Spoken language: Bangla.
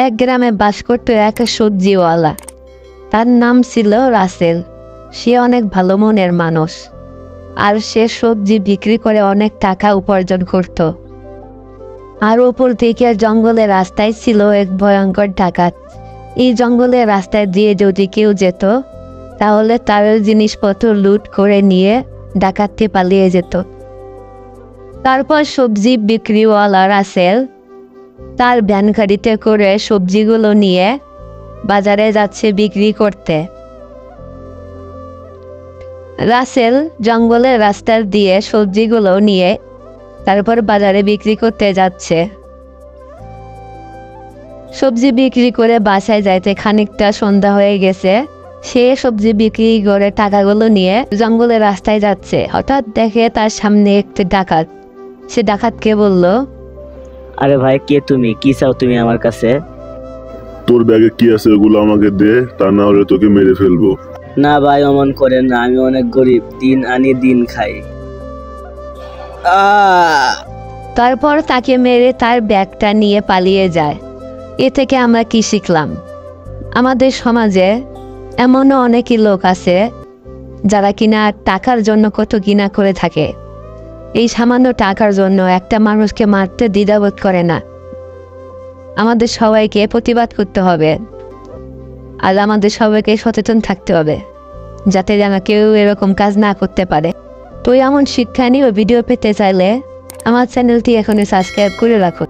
এক গ্রামে বাস করত এক সবজিওয়ালা। তার নাম ছিল রাসেল। সে অনেক ভালো মনের মানুষ, আর সে সবজি বিক্রি করে অনেক টাকা উপার্জন করত। আর উপর থেকে জঙ্গলের রাস্তায় ছিল এক ভয়ঙ্কর ডাকাত। এই জঙ্গলের রাস্তায় দিয়ে যদি কেউ যেত, তাহলে তার জিনিসপত্র লুট করে নিয়ে ডাকাতটি পালিয়ে যেত। তারপর সবজি বিক্রিওয়ালা রাসেল তার ভ্যান গাড়িতে করে সবজিগুলো নিয়ে বাজারে যাচ্ছে বিক্রি করতে। রাসেল জঙ্গলের রাস্তা দিয়ে সবজিগুলো নিয়ে তারপর বাজারে বিক্রি করতে যাচ্ছে। সবজি বিক্রি করে বাসায় যাইতে খানিকটা সন্ধ্যা হয়ে গেছে। সে সবজি বিক্রি করে টাকাগুলো নিয়ে জঙ্গলের রাস্তায় যাচ্ছে। হঠাৎ দেখে তার সামনে একটি ডাকাত। সে ডাকাতকে বলল, আরে ভাই, কে তুমি? কি চাও তুমি আমার কাছে? তোর ব্যাগে কি আছে ওগুলো আমাকে দে, তা না হলে তোকে মেরে ফেলবো। না ভাই, অমন করেন না, আমি অনেক গরিব, দিন আনি দিন খাই। তারপর তাকে মেরে তার ব্যাগটা নিয়ে পালিয়ে যায়। এ থেকে আমরা কি শিখলাম? আমাদের সমাজে এমনও অনেকই লোক আছে যারা কিনা টাকার জন্য কত ঘৃণা করে থাকে। এই সামান্য টাকার জন্য একটা মানুষকে মারতে দ্বিধাবোধ করে না। আমাদের সবাইকে প্রতিবাদ করতে হবে, আর আমাদের সবাইকে সচেতন থাকতে হবে, যাতে যেন কেউ এরকম কাজ না করতে পারে। তো এমন শিক্ষা নিয়ে ভিডিও পেতে চাইলে আমার চ্যানেলটি এখনই সাবস্ক্রাইব করে রাখুন।